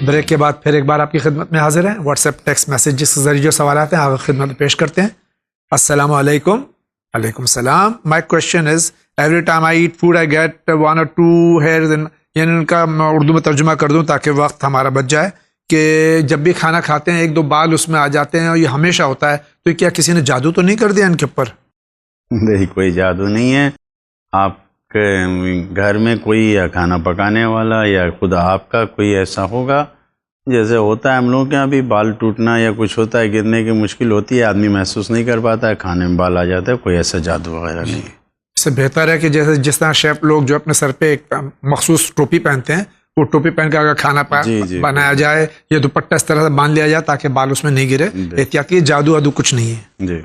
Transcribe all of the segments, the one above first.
Break کے بعد پھر ایک بار آپ کی خدمت میں حاضر ہیں. واٹس ایپ ٹیکسٹ میسیجز کے ذریعے جو سوالات ہیں آپ کی خدمت میں پیش کرتے ہیں. السلام علیکم. وعلیکم السلام. My question is every time I eat food I get 1 or 2 hairs in، یعنی ان کا میں اردو میں ترجمہ کر دوں تاکہ وقت ہمارا بچ جائے، کہ جب بھی کھانا کھاتے ہیں 1-2 بال اس میں آ جاتے ہیں اور یہ ہمیشہ ہوتا ہے، تو کیا کسی نے جادو تو نہیں کر دیا ان کے اوپر؟ نہیں، کوئی جادو نہیں ہے. آپ کے گھر میں کوئی یا کھانا پکانے والا یا خود آپ کا کوئی ایسا ہوگا، جیسے ہوتا ہے ہم لوگوں کے یہاں بھی بال ٹوٹنا یا کچھ ہوتا ہے، گرنے کی مشکل ہوتی ہے، آدمی محسوس نہیں کر پاتا ہے، کھانے میں بال آ جاتا ہے، کوئی ایسا جادو وغیرہ نہیں ہے. اس سے بہتر ہے کہ جس طرح شیف لوگ جو اپنے سر پہ ایک مخصوص ٹوپی پہنتے ہیں، وہ ٹوپی پہن کے اگر کھانا بنایا جائے یا دوپٹہ اس طرح سے باندھ لیا جائے تاکہ بال اس میں نہیں گرے. احتیاطی جادو ادو کچھ نہیں ہے. جی.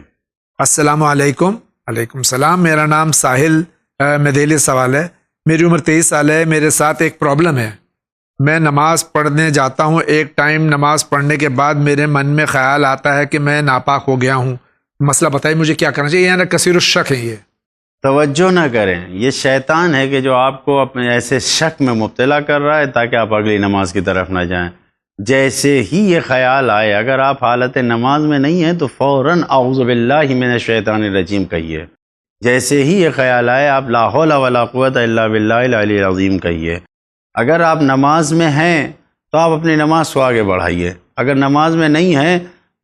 السلام علیکم. وعلیکم السلام. میرا نام ساحل، میں دہلی سوال ہے. میری عمر 23 سال ہے. میرے ساتھ ایک پرابلم ہے. میں نماز پڑھنے جاتا ہوں، ایک ٹائم نماز پڑھنے کے بعد میرے من میں خیال آتا ہے کہ میں ناپاک ہو گیا ہوں. مسئلہ بتائیے مجھے کیا کرنا چاہیے؟ یعنی کثیر الشک ہے. یہ توجہ نہ کریں، یہ شیطان ہے کہ جو آپ کو اپنے ایسے شک میں مبتلا کر رہا ہے تاکہ آپ اگلی نماز کی طرف نہ جائیں. جیسے ہی یہ خیال آئے، اگر آپ حالت نماز میں نہیں ہیں تو فوراً اعوذ باللہ من الشیطان الرجیم کہیے. جیسے ہی یہ خیال آئے آپ لا حول ولا قوت الا باللہ العلی العظیم کہیے. اگر آپ نماز میں ہیں تو آپ اپنی نماز کو آگے بڑھائیے. اگر نماز میں نہیں ہیں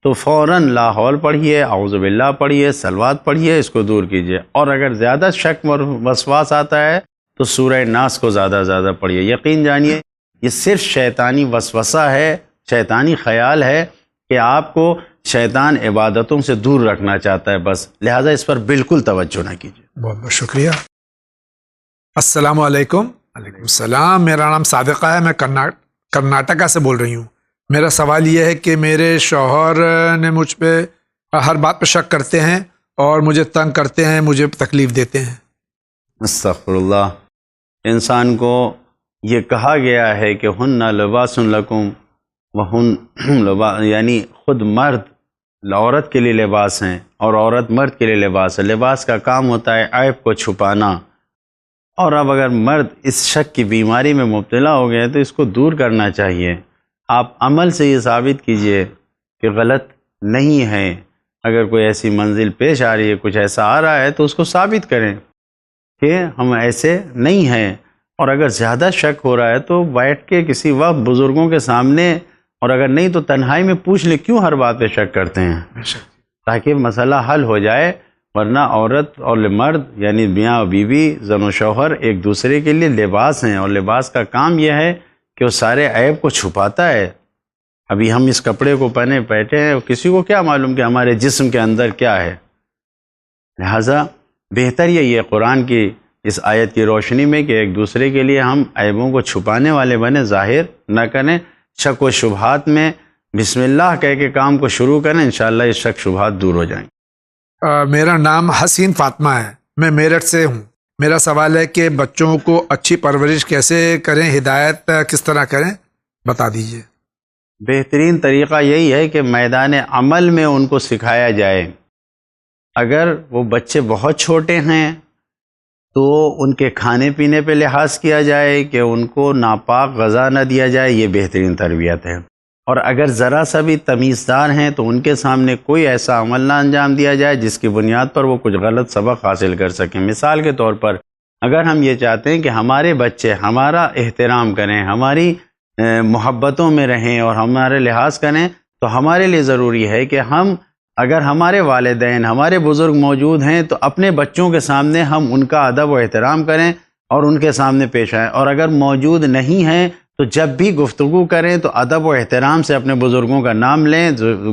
تو فوراً لا حول پڑھیے، اعوذ باللہ پڑھیے، صلوات پڑھیے، اس کو دور کیجیے. اور اگر زیادہ شک اور وسواس آتا ہے تو سورہ ناس کو زیادہ پڑھیے. یقین جانیے یہ صرف شیطانی وسوسہ ہے، شیطانی خیال ہے کہ آپ کو شیطان عبادتوں سے دور رکھنا چاہتا ہے بس، لہٰذا اس پر بالکل توجہ نہ کیجیے. بہت بہت شکریہ. السلام علیکم. وعلیکم السلام. میرا نام صادقہ ہے، میں کرناٹکا سے بول رہی ہوں. میرا سوال یہ ہے کہ میرے شوہر نے مجھ پہ ہر بات پہ شک کرتے ہیں اور مجھے تنگ کرتے ہیں، مجھے تکلیف دیتے ہیں. استغفر اللہ. انسان کو یہ کہا گیا ہے کہ ہن لباس لکم وہن لباس، یعنی خود مرد عورت کے لیے لباس ہیں اور عورت مرد کے لیے لباس ہے. لباس کا کام ہوتا ہے عیب کو چھپانا. اور اب اگر مرد اس شک کی بیماری میں مبتلا ہو گئے تو اس کو دور کرنا چاہیے. آپ عمل سے یہ ثابت کیجئے کہ غلط نہیں ہے. اگر کوئی ایسی منزل پیش آ رہی ہے، کچھ ایسا آ رہا ہے تو اس کو ثابت کریں کہ ہم ایسے نہیں ہیں. اور اگر زیادہ شک ہو رہا ہے تو بیٹھ کے کسی وقت بزرگوں کے سامنے، اور اگر نہیں تو تنہائی میں پوچھ لیں کیوں ہر بات پہ شک کرتے ہیں، تاکہ مسئلہ حل ہو جائے. ورنہ عورت اور مرد یعنی میاں اور بیوی، زن و شوہر ایک دوسرے کے لیے لباس ہیں، اور لباس کا کام یہ ہے کہ وہ سارے عیب کو چھپاتا ہے. ابھی ہم اس کپڑے کو پہنے بیٹھے ہیں، کسی کو کیا معلوم کہ ہمارے جسم کے اندر کیا ہے. لہٰذا بہتر یہ قرآن کی اس آیت کی روشنی میں کہ ایک دوسرے کے لیے ہم عیبوں کو چھپانے والے بنے، ظاہر نہ کریں. شک و شبہات میں بسم اللہ کہہ کے کام کو شروع کریں، انشاءاللہ یہ شک شبہات دور ہو جائیں. میرا نام حسین فاطمہ ہے، میں میرٹھ سے ہوں. میرا سوال ہے کہ بچوں کو اچھی پرورش کیسے کریں، ہدایت کس طرح کریں، بتا دیجیے. بہترین طریقہ یہی ہے کہ میدان عمل میں ان کو سکھایا جائے. اگر وہ بچے بہت چھوٹے ہیں تو ان کے کھانے پینے پہ لحاظ کیا جائے کہ ان کو ناپاک غذا نہ دیا جائے، یہ بہترین تربیت ہے. اور اگر ذرا سا بھی تمیزدار ہیں تو ان کے سامنے کوئی ایسا عمل نہ انجام دیا جائے جس کی بنیاد پر وہ کچھ غلط سبق حاصل کر سکیں. مثال کے طور پر اگر ہم یہ چاہتے ہیں کہ ہمارے بچے ہمارا احترام کریں، ہماری محبتوں میں رہیں اور ہمارے لحاظ کریں، تو ہمارے لیے ضروری ہے کہ ہم، اگر ہمارے والدین، ہمارے بزرگ موجود ہیں تو اپنے بچوں کے سامنے ہم ان کا ادب و احترام کریں اور ان کے سامنے پیش آئیں. اور اگر موجود نہیں ہیں تو جب بھی گفتگو کریں تو ادب و احترام سے اپنے بزرگوں کا نام لیں،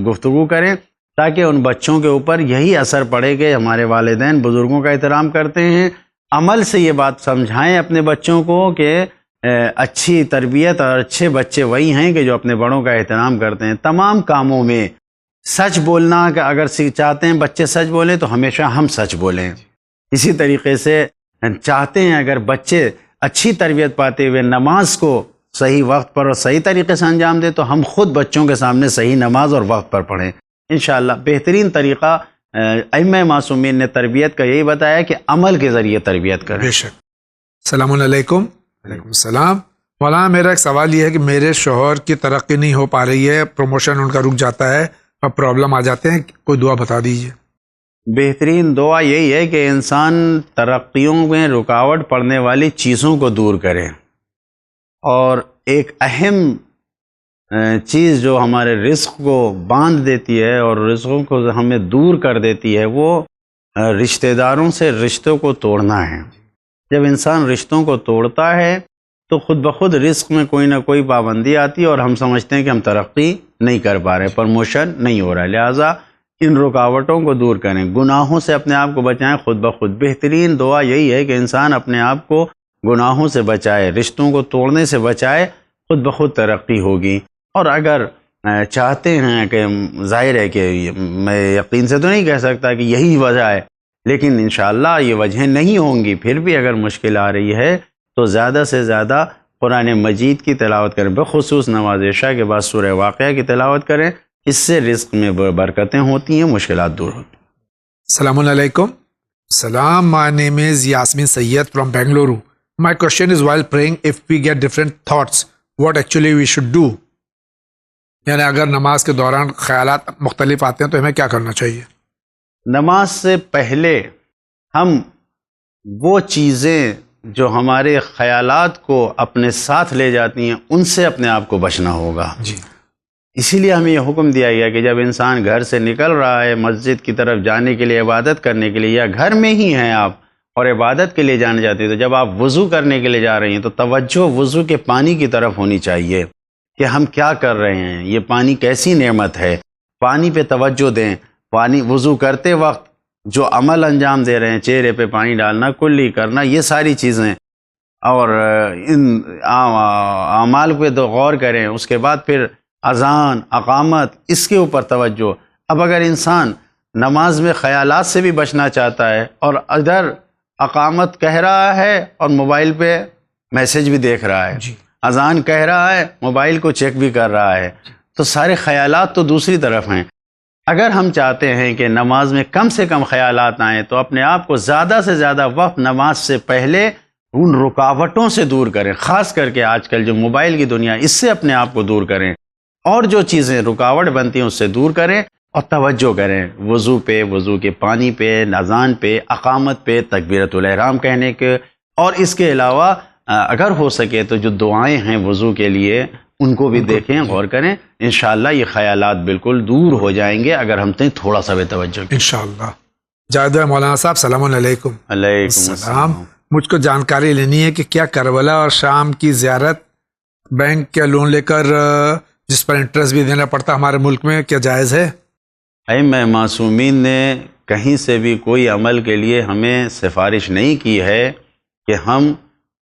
گفتگو کریں، تاکہ ان بچوں کے اوپر یہی اثر پڑے کہ ہمارے والدین بزرگوں کا احترام کرتے ہیں. عمل سے یہ بات سمجھائیں اپنے بچوں کو کہ اچھی تربیت اور اچھے بچے وہی ہیں کہ جو اپنے بڑوں کا احترام کرتے ہیں. تمام کاموں میں سچ بولنا، کہ اگر چاہتے ہیں بچے سچ بولیں تو ہمیشہ ہم سچ بولیں. اسی طریقے سے چاہتے ہیں اگر بچے اچھی تربیت پاتے ہوئے نماز کو صحیح وقت پر اور صحیح طریقے سے انجام دیں تو ہم خود بچوں کے سامنے صحیح نماز اور وقت پر پڑھیں. انشاءاللہ بہترین طریقہ ائمہ معصومین نے تربیت کا یہی بتایا کہ عمل کے ذریعے تربیت کریں. بے شک. السلام علیکم. وعلیکم السلام. مولانا میرا ایک سوال یہ ہے کہ میرے شوہر کی ترقی نہیں ہو پا رہی ہے، پروموشن ان کا رک جاتا ہے اور پرابلم آ جاتے ہیں، کوئی دعا بتا دیجیے۔ بہترین دعا یہی ہے کہ انسان ترقیوں میں رکاوٹ پڑنے والی چیزوں کو دور کرے، اور ایک اہم چیز جو ہمارے رزق کو باندھ دیتی ہے اور رزقوں کو ہمیں دور کر دیتی ہے، وہ رشتہ داروں سے رشتوں کو توڑنا ہے۔ جب انسان رشتوں کو توڑتا ہے تو خود بخود رزق میں کوئی نہ کوئی پابندی آتی ہے اور ہم سمجھتے ہیں کہ ہم ترقی نہیں کر پا رہے، پروموشن نہیں ہو رہا ہے۔ لہٰذا ان رکاوٹوں کو دور کریں، گناہوں سے اپنے آپ کو بچائیں خود بخود۔ بہترین دعا یہی ہے کہ انسان اپنے آپ کو گناہوں سے بچائے، رشتوں کو توڑنے سے بچائے، خود بخود ترقی ہوگی۔ اور اگر چاہتے ہیں کہ ظاہر ہے کہ میں یقین سے تو نہیں کہہ سکتا کہ یہی وجہ ہے، لیکن انشاءاللہ یہ وجہیں نہیں ہوں گی، پھر بھی اگر مشکل آ رہی ہے تو زیادہ سے زیادہ قرآن مجید کی تلاوت کریں، بخصوص نماز عشاء کے بعد سورہ واقعہ کی تلاوت کریں، اس سے رزق میں برکتیں ہوتی ہیں، مشکلات دور ہوتی ہیں۔ السلام علیکم۔ Salam, my name is Yasmin Sayyed from Bengaluru. My question is, while praying, if we get different thoughts, what actually we should do? یعنی اگر نماز کے دوران خیالات مختلف آتے ہیں تو ہمیں کیا کرنا چاہیے؟ نماز سے پہلے ہم وہ چیزیں جو ہمارے خیالات کو اپنے ساتھ لے جاتی ہیں ان سے اپنے آپ کو بچنا ہوگا۔ جی، اسی لیے ہمیں یہ حکم دیا گیا کہ جب انسان گھر سے نکل رہا ہے مسجد کی طرف جانے کے لیے، عبادت کرنے کے لیے، یا گھر میں ہی ہیں آپ اور عبادت کے لیے جانے جاتے ہیں، تو جب آپ وضو کرنے کے لیے جا رہے ہیں تو توجہ وضو کے پانی کی طرف ہونی چاہیے کہ ہم کیا کر رہے ہیں، یہ پانی کیسی نعمت ہے، پانی پہ توجہ دیں۔ پانی وضو کرتے وقت جو عمل انجام دے رہے ہیں، چہرے پہ پانی ڈالنا، کلی کرنا، یہ ساری چیزیں، اور ان اعمال پہ تو غور کریں۔ اس کے بعد پھر اذان، اقامت، اس کے اوپر توجہ۔ اب اگر انسان نماز میں خیالات سے بھی بچنا چاہتا ہے اور ادھر اقامت کہہ رہا ہے اور موبائل پہ میسج بھی دیکھ رہا ہے، جی، اذان کہہ رہا ہے، موبائل کو چیک بھی کر رہا ہے، تو سارے خیالات تو دوسری طرف ہیں۔ اگر ہم چاہتے ہیں کہ نماز میں کم سے کم خیالات آئیں تو اپنے آپ کو زیادہ سے زیادہ وقت نماز سے پہلے ان رکاوٹوں سے دور کریں، خاص کر کے آج کل جو موبائل کی دنیا، اس سے اپنے آپ کو دور کریں، اور جو چیزیں رکاوٹ بنتی ہیں اس سے دور کریں اور توجہ کریں وضو پہ، وضو کے پانی پہ، اذان پہ، اقامت پہ، تکبیرۃ الاحرام کہنے کے، اور اس کے علاوہ اگر ہو سکے تو جو دعائیں ہیں وضو کے لیے ان کو بھی دیکھیں، غور کریں۔ انشاءاللہ یہ خیالات بالکل دور ہو جائیں گے اگر ہم تھوڑا سا بھی توجہ کریں انشاءاللہ۔ جاوید مولانا صاحب، السلام علیکم۔ علیکم السلام۔ مجھ کو جانکاری لینی ہے کہ کیا کربلا اور شام کی زیارت بینک کے لون لے کر جس پر انٹرسٹ بھی دینا پڑتا ہمارے ملک میں، کیا جائز ہے؟ میں معصومین نے کہیں سے بھی کوئی عمل کے لیے ہمیں سفارش نہیں کی ہے کہ ہم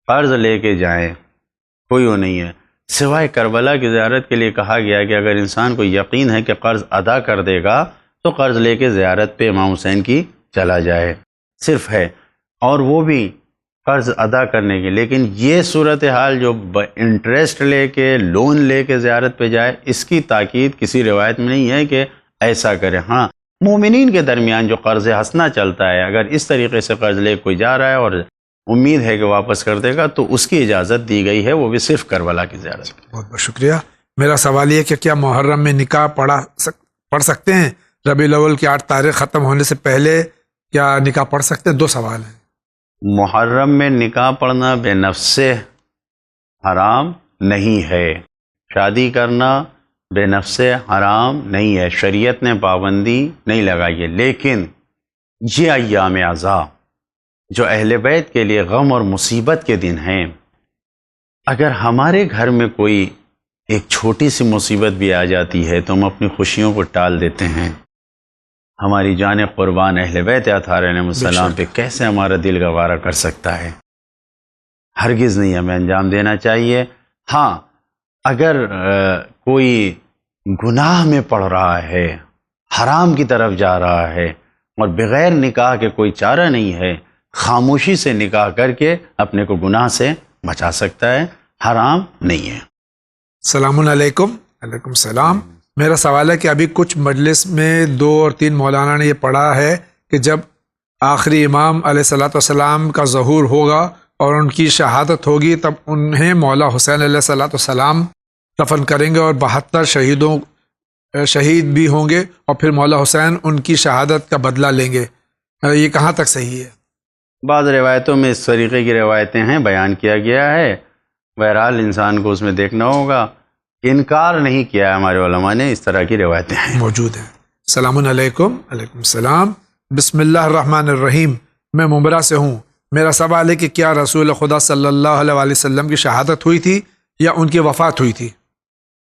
قرض لے کے جائیں، کوئی وہ نہیں ہے، سوائے کربلا کی زیارت کے لیے کہا گیا کہ اگر انسان کو یقین ہے کہ قرض ادا کر دے گا تو قرض لے کے زیارت پہ امام حسین کی چلا جائے، صرف ہے، اور وہ بھی قرض ادا کرنے کے۔ لیکن یہ صورتحال جو انٹرسٹ لے کے، لون لے کے زیارت پہ جائے، اس کی تاکید کسی روایت میں نہیں ہے کہ ایسا کرے۔ ہاں، مومنین کے درمیان جو قرض حسنہ چلتا ہے، اگر اس طریقے سے قرض لے کوئی جا رہا ہے اور امید ہے کہ واپس کر دے گا تو اس کی اجازت دی گئی ہے، وہ بھی صرف کربلا کی زیارت۔ بہت بہت شکریہ۔ میرا سوال یہ کہ کیا محرم میں نکاح پڑھ سکتے ہیں؟ ربیع الاول کی 8 تاریخ ختم ہونے سے پہلے کیا نکاح پڑھ سکتے ہیں؟ 2 سوال ہیں۔ محرم میں نکاح پڑھنا بے نفس سے حرام نہیں ہے، شادی کرنا بے نفس سے حرام نہیں ہے، شریعت نے پابندی نہیں لگائی ہے، لیکن یہ ایام عزا جو اہل بیت کے لیے غم اور مصیبت کے دن ہیں، اگر ہمارے گھر میں کوئی ایک چھوٹی سی مصیبت بھی آ جاتی ہے تو ہم اپنی خوشیوں کو ٹال دیتے ہیں۔ ہماری جان قربان اہل بیت اطہار علیہ السلام پہ کیسے ہمارا دل گوارا کر سکتا ہے؟ ہرگز نہیں ہمیں انجام دینا چاہیے۔ ہاں، اگر کوئی گناہ میں پڑ رہا ہے، حرام کی طرف جا رہا ہے اور بغیر نکاح کے کوئی چارہ نہیں ہے، خاموشی سے نکاح کر کے اپنے کو گناہ سے بچا سکتا ہے، حرام نہیں ہے۔ السلام علیکم۔ وعلیکم السلام۔ میرا سوال ہے کہ ابھی کچھ مجلس میں 2 اور 3 مولانا نے یہ پڑھا ہے کہ جب آخری امام علیہ الصلوۃ والسلام کا ظہور ہوگا اور ان کی شہادت ہوگی تب انہیں مولا حسین علیہ الصلوۃ والسلام دفن کریں گے، اور 72 شہید بھی ہوں گے، اور پھر مولا حسین ان کی شہادت کا بدلہ لیں گے. یہ کہاں تک صحیح ہے؟ بعض روایتوں میں اس طریقے کی روایتیں ہیں، بیان کیا گیا ہے. بہرحال انسان کو اس میں دیکھنا ہوگا. انکار نہیں کیا ہے ہمارے علماء نے، اس طرح کی روایتیں ہیں. موجود ہیں. السلام علیکم. علیکم السلام. بسم اللہ الرحمن الرحیم. میں ممبرا سے ہوں. میرا سوال ہے کہ کیا رسول خدا صلی اللہ علیہ وسلم کی شہادت ہوئی تھی یا ان کی وفات ہوئی تھی؟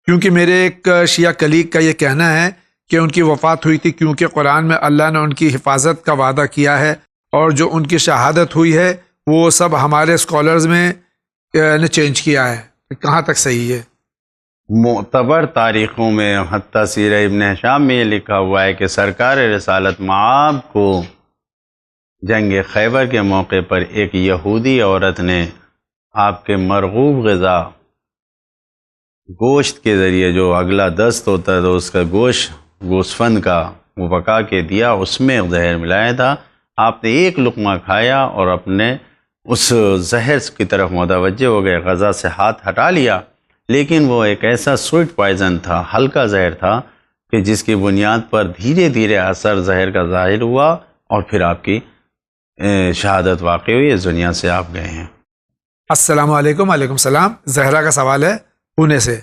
کیونکہ میرے ایک شیعہ کلیگ کا یہ کہنا ہے کہ ان کی وفات ہوئی تھی، کیونکہ قرآن میں اللہ نے ان کی حفاظت کا وعدہ کیا ہے، اور جو ان کی شہادت ہوئی ہے وہ سب ہمارے اسکالرز میں نے چینج کیا ہے. کہاں تک صحیح ہے؟ معتبر تاریخوں میں حتیٰ سیرہ ابن ہشام میں یہ لکھا ہوا ہے کہ سرکار رسالت مآب کو جنگ خیبر کے موقع پر ایک یہودی عورت نے آپ کے مرغوب غذا گوشت کے ذریعے، جو اگلا دست ہوتا ہے تو اس کا گوشفند کا وہ پکا کے دیا، اس میں زہر ملایا تھا. آپ نے ایک لقمہ کھایا اور اپنے اس زہر کی طرف متوجہ ہو گئے، غذا سے ہاتھ ہٹا لیا، لیکن وہ ایک ایسا سویٹ پوائزن تھا، ہلکا زہر تھا، کہ جس کی بنیاد پر دھیرے دھیرے اثر زہر کا ظاہر ہوا، اور پھر آپ کی شہادت واقع ہوئی. اس دنیا سے آپ گئے ہیں. السلام علیکم. وعلیکم السلام. زہرا کا سوال ہے پونے سے.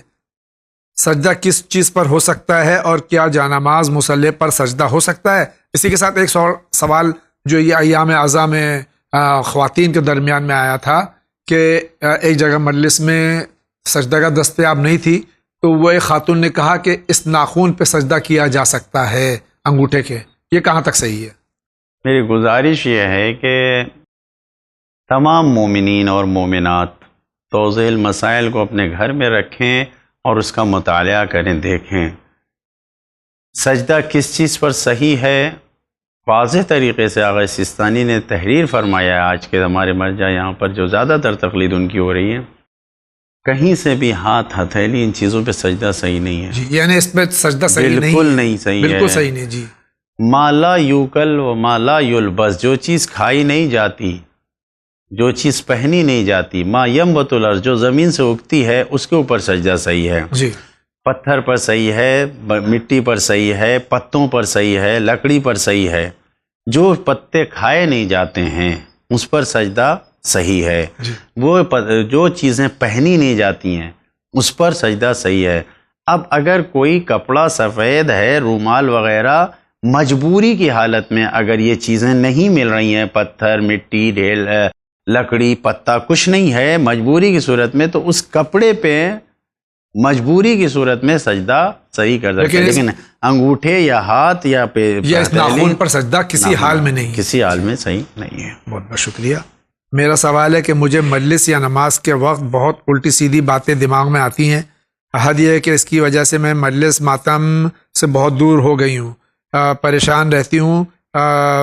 سجدہ کس چیز پر ہو سکتا ہے، اور کیا جانماز مصلی پر سجدہ ہو سکتا ہے؟ اسی کے ساتھ ایک سوال جو یہ ایام اعزاں میں خواتین کے درمیان میں آیا تھا کہ ایک جگہ مجلس میں سجدہ کا دستیاب نہیں تھی، تو وہ ایک خاتون نے کہا کہ اس ناخون پہ سجدہ کیا جا سکتا ہے انگوٹھے کے. یہ کہاں تک صحیح ہے؟ میری گزارش یہ ہے کہ تمام مومنین اور مومنات توضیح المسائل کو اپنے گھر میں رکھیں اور اس کا مطالعہ کریں، دیکھیں سجدہ کس چیز پر صحیح ہے. واضح طریقے سے آغا سیستانی نے تحریر فرمایا ہے. آج کے ہمارے مرجع یہاں پر جو زیادہ تر تقلید ان کی ہو رہی ہے، کہیں سے بھی ہاتھ ہتھیلی ان چیزوں پہ سجدہ صحیح نہیں ہے. جی، یعنی اس پہ سجدہ صحیح نہیں، بالکل نہیں صحیح ہے، بالکل صحیح نہیں. جی، ما لا یوکل و ما لا یلبس، جو چیز کھائی نہیں جاتی، جو چیز پہنی نہیں جاتی، ما ینبت الارض، جو زمین سے اگتی ہے، اس کے اوپر سجدہ صحیح ہے. جی، پتھر پر صحیح ہے، مٹی پر صحیح ہے، پتوں پر صحیح ہے، لکڑی پر صحیح ہے. جو پتے کھائے نہیں جاتے ہیں اس پر سجدہ صحیح ہے. جی. وہ جو چیزیں پہنی نہیں جاتی ہیں اس پر سجدہ صحیح ہے. اب اگر کوئی کپڑا سفید ہے، رومال وغیرہ، مجبوری کی حالت میں اگر یہ چیزیں نہیں مل رہی ہیں، پتھر، مٹی، ڈھیل، لکڑی، پتا کچھ نہیں ہے، مجبوری کی صورت میں، تو اس کپڑے پہ مجبوری کی صورت میں سجدہ صحیح کر سکتے ہیں، لیکن انگوٹھے یا ہاتھ یا اس ناخن پر سجدہ کسی حال میں نہیں، کسی حال میں صحیح نہیں ہے. بہت بہت شکریہ. میرا سوال ہے کہ مجھے مجلس یا نماز کے وقت بہت الٹی سیدھی باتیں دماغ میں آتی ہیں. حد یہ ہے کہ اس کی وجہ سے میں مجلس ماتم سے بہت دور ہو گئی ہوں، پریشان رہتی ہوں.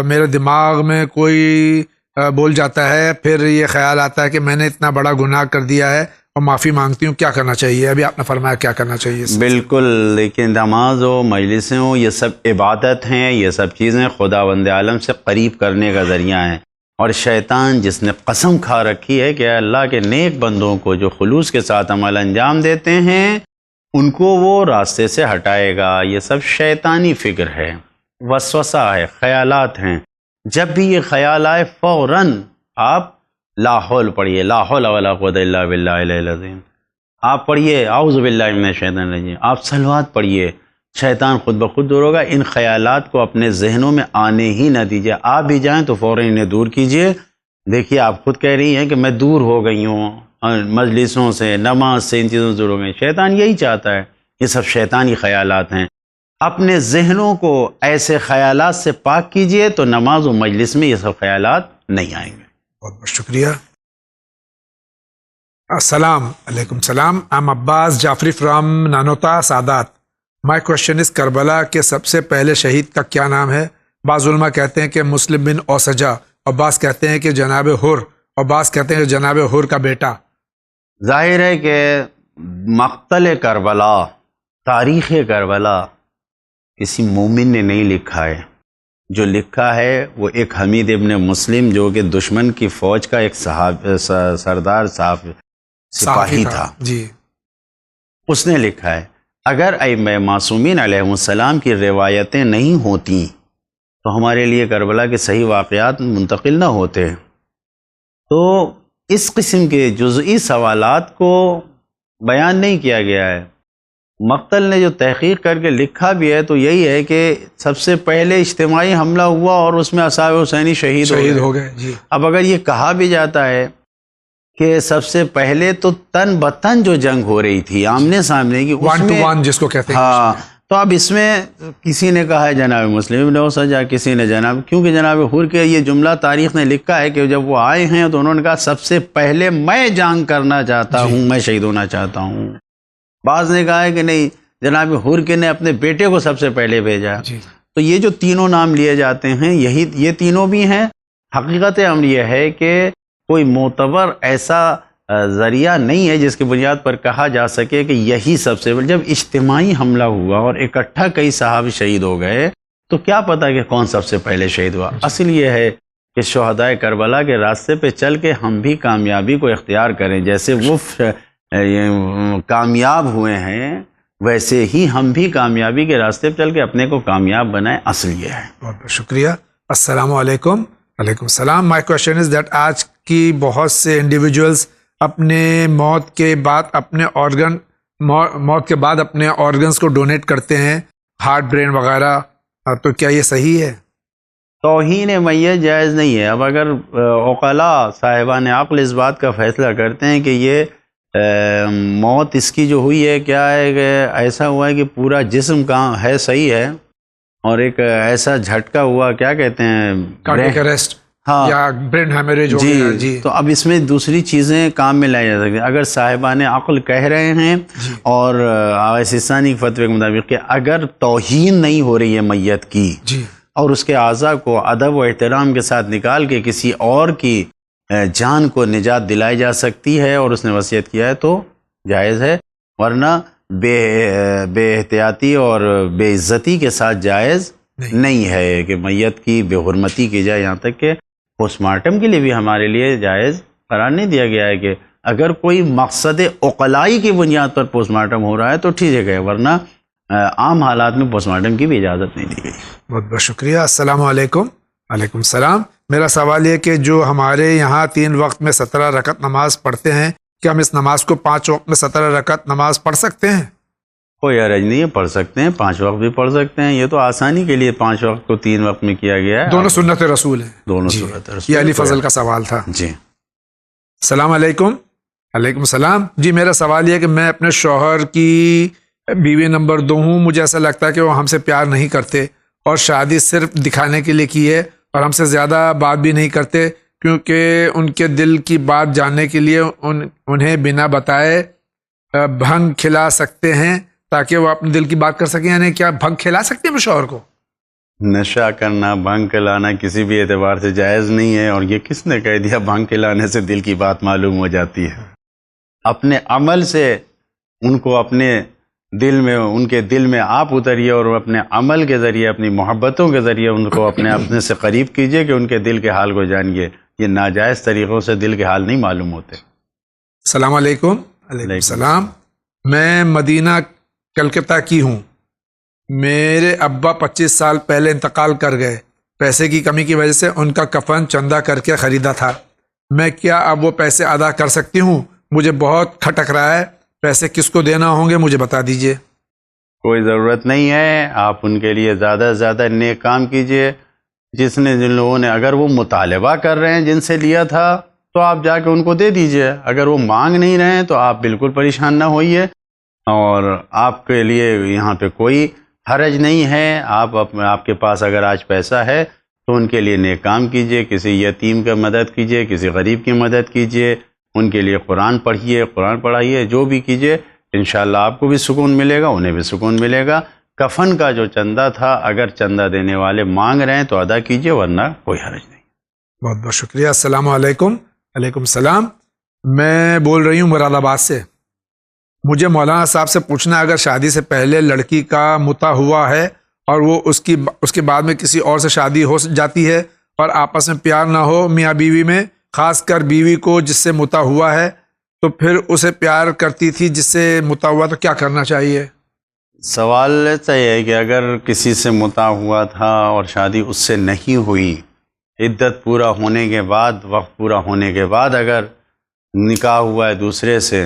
میرے دماغ میں کوئی بول جاتا ہے، پھر یہ خیال آتا ہے کہ میں نے اتنا بڑا گناہ کر دیا ہے اور معافی مانگتی ہوں. کیا کرنا چاہیے؟ ابھی آپ نے فرمایا کیا کرنا چاہیے. بالکل، لیکن نماز ہو، مجلسیں ہوں، یہ سب عبادت ہیں، یہ سب چیزیں خداوند عالم سے قریب کرنے کا ذریعہ ہیں. اور شیطان جس نے قسم کھا رکھی ہے کہ اللہ کے نیک بندوں کو جو خلوص کے ساتھ عمل انجام دیتے ہیں ان کو وہ راستے سے ہٹائے گا. یہ سب شیطانی فکر ہے، وسوسہ ہے، خیالات ہیں. جب بھی یہ خیال آئے فوراً آپ لا حول پڑھیے، لا حول ولا قوت الا باللہ العلی العظیم. آپ پڑھیے اعوذ باللہ من الشیطان الرجیم، آپ صلوات پڑھیے، شیطان خود بخود دور ہوگا. ان خیالات کو اپنے ذہنوں میں آنے ہی نہ دیجیے. آپ بھی جائیں تو فوراً انہیں دور کیجیے. دیکھیے آپ خود کہہ رہی ہیں کہ میں دور ہو گئی ہوں مجلسوں سے، نماز سے، ان چیزوں سے دور ہو گئی. شیطان یہی چاہتا ہے. یہ سب شیطانی خیالات ہیں. اپنے ذہنوں کو ایسے خیالات سے پاک کیجیے تو نماز و مجلس میں یہ سب خیالات نہیں آئیں گے. بہت بہت شکریہ. السلام علیکم. السلام. I'm Abbas Jafri from Nanota, Sadat. My question is Karbala کے سب سے پہلے شہید کا کیا نام ہے؟ بعض علماء کہتے ہیں کہ مسلم بن اوسجا، اور بعض کہتے ہیں کہ جناب حر، اور بعض کہتے ہیں کہ جناب حر کا بیٹا. ظاہر ہے کہ مقتل کربلا، تاریخ کربلا کسی مومن نے نہیں لکھا ہے. جو لکھا ہے وہ ایک حمید ابن مسلم جو کہ دشمن کی فوج کا ایک سردار سپاہی تھا جی، اس نے لکھا ہے اگر ائمہ معصومین علیہ السلام کی روایتیں نہیں ہوتی تو ہمارے لیے کربلا کے صحیح واقعات منتقل نہ ہوتے. تو اس قسم کے جزئی سوالات کو بیان نہیں کیا گیا ہے. مقتل نے جو تحقیق کر کے لکھا بھی ہے تو یہی ہے کہ سب سے پہلے اجتماعی حملہ ہوا اور اس میں اصحاب حسینی شہید ہو گئے. جی. اب اگر یہ کہا بھی جاتا ہے کہ سب سے پہلے تو تن بتن جو جنگ ہو رہی تھی آمنے سامنے کی، 1 to 1 جس کو کہتے ہیں، ہاں، تو اب اس میں کسی نے کہا ہے جناب مسلم ابن اوسجہ، کسی نے جناب، کیونکہ جناب حر کے یہ جملہ تاریخ نے لکھا ہے کہ جب وہ آئے ہیں تو انہوں نے کہا سب سے پہلے میں جنگ کرنا چاہتا ہوں، میں شہید ہونا چاہتا ہوں. بعض نے کہا ہے کہ نہیں، جناب حر کے نے اپنے بیٹے کو سب سے پہلے بھیجا. تو یہ جو تینوں نام لیے جاتے ہیں یہ تینوں بھی ہیں. حقیقت امر یہ ہے کہ کوئی معتبر ایسا ذریعہ نہیں ہے جس کی بنیاد پر کہا جا سکے کہ یہی سب سے جب اجتماعی حملہ ہوا اور اکٹھا کئی صحابہ شہید ہو گئے تو کیا پتا کہ کون سب سے پہلے شہید ہوا. اصل یہ ہے کہ شہدائے کربلا کے راستے پہ چل کے ہم بھی کامیابی کو اختیار کریں. جیسے وہ کامیاب ہوئے ہیں ویسے ہی ہم بھی کامیابی کے راستے پہ چل کے اپنے کو کامیاب بنائیں. اصل یہ ہے. بہت بہت شکریہ. السلام علیکم. وعلیکم السلام. مائی کوشچن از دیٹ آج کی بہت سے انڈیویجولس اپنے موت کے بعد اپنے آرگنز کو ڈونیٹ کرتے ہیں، ہارٹ، برین وغیرہ، تو کیا یہ صحیح ہے؟ توہین میت جائز نہیں ہے. اب اگر عقلاء صاحبان عقل اس بات کا فیصلہ کرتے ہیں کہ یہ موت اس کی جو ہوئی ہے کیا ہے کہ ایسا ہوا ہے کہ پورا جسم کا ہے صحیح ہے اور ایک ایسا جھٹکا ہوا، کیا کہتے ہیں، کارڈیک اریسٹ، ہاں، یا برین ہیمریج ہو گیا. جی. تو اب اس میں دوسری چیزیں کام میں لائی جا سکتی ہیں. اگر صاحبان عقل کہہ رہے ہیں اور سستانی فتوی کے مطابق کہ اگر توہین نہیں ہو رہی ہے میت کی اور اس کے اعضاء کو ادب و احترام کے ساتھ نکال کے کسی اور کی جان کو نجات دلائی جا سکتی ہے اور اس نے وصیت کیا ہے تو جائز ہے، ورنہ بے احتیاطی اور بے عزتی کے ساتھ جائز نہیں ہے کہ میت کی بے حرمتی کی جائے. یہاں تک کہ پوسٹ مارٹم کے لیے بھی ہمارے لیے جائز قرار نہیں دیا گیا ہے کہ اگر کوئی مقصد عقلائی کی بنیاد پر پوسٹ مارٹم ہو رہا ہے تو ٹھیک ہے، ورنہ عام حالات میں پوسٹ مارٹم کی بھی اجازت نہیں دی گئی. بہت بہت شکریہ. السلام علیکم. وعلیکم السلام. میرا سوال یہ کہ جو ہمارے یہاں 3 وقت میں 17 رکعت نماز پڑھتے ہیں، کیا ہم اس نماز کو 5 وقت میں 17 رکعت نماز پڑھ سکتے ہیں؟ کوئی حرج نہیں ہے، پڑھ سکتے ہیں، 5 وقت بھی پڑھ سکتے ہیں. یہ تو آسانی کے لیے 5 وقت کو 3 وقت میں کیا گیا ہے. دونوں سنت رسول ہیں. دونوں سنت رسول. یہ علی فضل کا سوال تھا. جی. السلام علیکم. وعلیکم السلام. جی، میرا سوال یہ کہ میں اپنے شوہر کی بیوی نمبر 2 ہوں. مجھے ایسا لگتا ہے کہ وہ ہم سے پیار نہیں کرتے اور شادی صرف دکھانے کے لیے کی ہے اور ہم سے زیادہ بات بھی نہیں کرتے، کیونکہ ان کے دل کی بات جاننے کے لیے انہیں بنا بتائے بھنگ کھلا سکتے ہیں تاکہ وہ اپنے دل کی بات کر سکیں. یعنی کیا بھنگ کھلا سکتے ہیں شوہر کو؟ نشہ کرنا، بھنگ کھلانا کسی بھی اعتبار سے جائز نہیں ہے. اور یہ کس نے کہہ دیا بھنگ کھلانے سے دل کی بات معلوم ہو جاتی ہے؟ اپنے عمل سے ان کو اپنے دل میں، ان کے دل میں آپ اتریے اور اپنے عمل کے ذریعے، اپنی محبتوں کے ذریعے ان کو اپنے سے قریب کیجئے کہ ان کے دل کے حال کو جانیے. یہ ناجائز طریقوں سے دل کے حال نہیں معلوم ہوتے. السلام علیکم. علیکم السلام. میں مدینہ کلکتہ کی ہوں. میرے ابا 25 سال پہلے انتقال کر گئے. پیسے کی کمی کی وجہ سے ان کا کفن چندہ کر کے خریدا تھا. میں کیا اب وہ پیسے ادا کر سکتی ہوں؟ مجھے بہت کھٹک رہا ہے. پیسے کس کو دینا ہوں گے مجھے بتا دیجئے. کوئی ضرورت نہیں ہے. آپ ان کے لیے زیادہ سے زیادہ نیک کام کیجئے. جن لوگوں نے، اگر وہ مطالبہ کر رہے ہیں جن سے لیا تھا تو آپ جا کے ان کو دے دیجئے. اگر وہ مانگ نہیں رہے ہیں تو آپ بالکل پریشان نہ ہوئیے. اور آپ کے لیے یہاں پہ کوئی حرج نہیں ہے. آپ کے پاس اگر آج پیسہ ہے تو ان کے لیے نیک کام کیجئے. کسی یتیم کا مدد کیجئے، کسی غریب کی مدد کیجئے. ان کے لیے قرآن پڑھیے، قرآن پڑھائیے، جو بھی کیجئے. انشاءاللہ آپ کو بھی سکون ملے گا، انہیں بھی سکون ملے گا. کفن کا جو چندہ تھا اگر چندہ دینے والے مانگ رہے ہیں تو ادا کیجئے، ورنہ کوئی حرج نہیں. بہت بہت شکریہ. السلام علیکم. علیکم السلام. میں بول رہی ہوں مراد آباد سے. مجھے مولانا صاحب سے پوچھنا ہے اگر شادی سے پہلے لڑکی کا متا ہوا ہے اور وہ اس کے بعد میں کسی اور سے شادی ہو جاتی ہے اور آپس میں پیار نہ ہو میاں بیوی میں، خاص کر بیوی کو جس سے متا ہوا ہے، تو پھر اسے پیار کرتی تھی جس سے متا ہوا، تو کیا کرنا چاہیے؟ سوال ایسا یہ ہے کہ اگر کسی سے متا ہوا تھا اور شادی اس سے نہیں ہوئی، عدت پورا ہونے کے بعد، وقت پورا ہونے کے بعد اگر نکاح ہوا ہے دوسرے سے،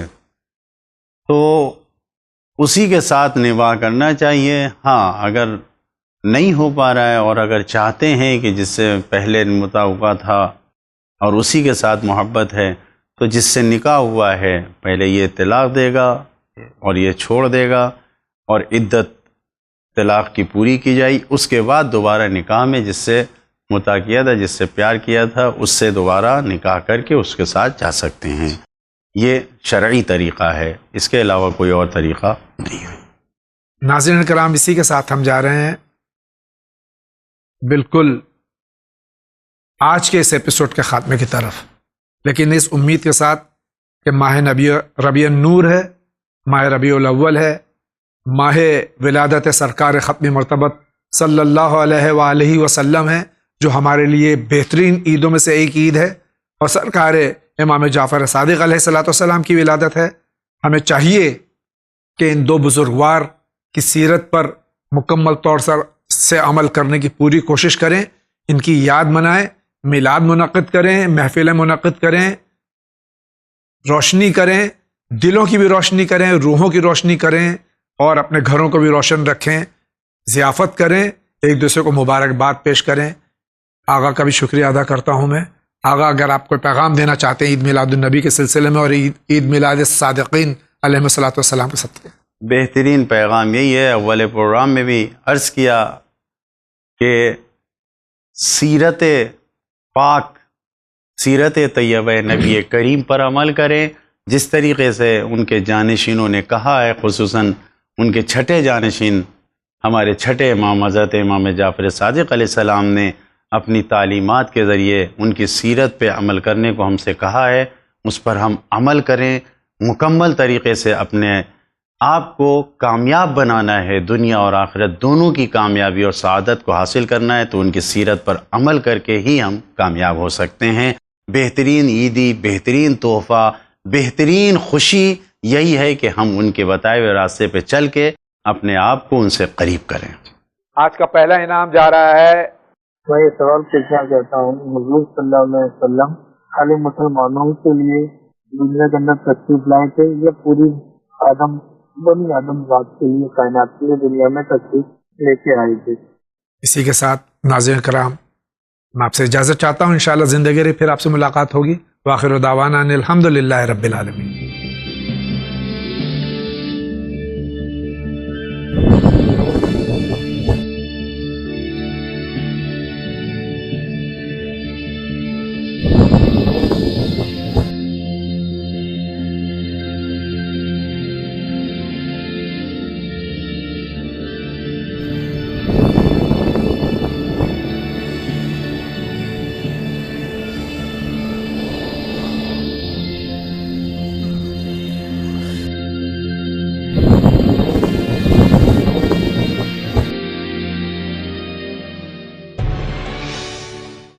تو اسی کے ساتھ نکاح کرنا چاہیے۔ ہاں، اگر نہیں ہو پا رہا ہے اور اگر چاہتے ہیں کہ جس سے پہلے متا ہوا تھا اور اسی کے ساتھ محبت ہے، تو جس سے نکاح ہوا ہے پہلے یہ طلاق دے گا اور یہ چھوڑ دے گا، اور عدت طلاق کی پوری کی جائے، اس کے بعد دوبارہ نکاح میں جس سے متا کیا تھا، جس سے پیار کیا تھا، اس سے دوبارہ نکاح کر کے اس کے ساتھ جا سکتے ہیں۔ یہ شرعی طریقہ ہے، اس کے علاوہ کوئی اور طریقہ نہیں ہے۔ ناظرین کرام، اسی کے ساتھ ہم جا رہے ہیں بالکل آج کے اس ایپیسوڈ کے خاتمے کی طرف، لیکن اس امید کے ساتھ کہ ماہ ربیع النور ہے، ماہ ربیع الاول ہے، ماہ ولادت سرکار ختم مرتبت صلی اللہ علیہ وآلہ وسلم ہے، جو ہمارے لیے بہترین عیدوں میں سے ایک عید ہے، اور سرکار امام جعفر صادق علیہ الصلوۃ والسلام کی ولادت ہے۔ ہمیں چاہیے کہ ان دو بزرگوار کی سیرت پر مکمل طور سے عمل کرنے کی پوری کوشش کریں، ان کی یاد منائیں، میلاد منعقد کریں، محفلیں منعقد کریں، روشنی کریں، دلوں کی بھی روشنی کریں، روحوں کی روشنی کریں، اور اپنے گھروں کو بھی روشن رکھیں، ضیافت کریں، ایک دوسرے کو مبارکباد پیش کریں۔ آغا کا بھی شکریہ ادا کرتا ہوں میں۔ آغا، اگر آپ کوئی پیغام دینا چاہتے ہیں عید میلاد النبی کے سلسلے میں اور عید میلاد صادقین علیہ الصلوۃ والسلام کے صدقے؟ بہترین پیغام یہی ہے، اول پروگرام میں بھی عرض کیا کہ سیرت پاک، سیرت طیبہ نبی کریم پر عمل کریں، جس طریقے سے ان کے جانشینوں نے کہا ہے، خصوصاً ان کے چھٹے جانشین ہمارے چھٹے امام حضرت امام جعفر صادق علیہ السلام نے اپنی تعلیمات کے ذریعے ان کی سیرت پہ عمل کرنے کو ہم سے کہا ہے، اس پر ہم عمل کریں، مکمل طریقے سے اپنے آپ کو کامیاب بنانا ہے، دنیا اور آخرت دونوں کی کامیابی اور سعادت کو حاصل کرنا ہے، تو ان کی سیرت پر عمل کر کے ہی ہم کامیاب ہو سکتے ہیں۔ بہترین عیدی، بہترین تحفہ، بہترین خوشی یہی ہے کہ ہم ان کے بتائے ہوئے راستے پہ چل کے اپنے آپ کو ان سے قریب کریں۔ آج کا پہلا انعام جا رہا ہے، میں یہ سوال پوچھنا چاہتا ہوں، حضور صلی اللہ علیہ وسلم خالی مسلمانوں کے لیے دنیا کے اندر تشریف لائے تھے یا پوری بنی آدم ذات کے لیے، کائنات کے لیے دنیا میں تشریف لے کے آئے تھے؟ اسی کے ساتھ ناظرین کرام، میں آپ سے اجازت چاہتا ہوں، انشاءاللہ زندگی رہی پھر آپ سے ملاقات ہوگی۔ وآخر دعوانا ان الحمد للہ رب العالمین۔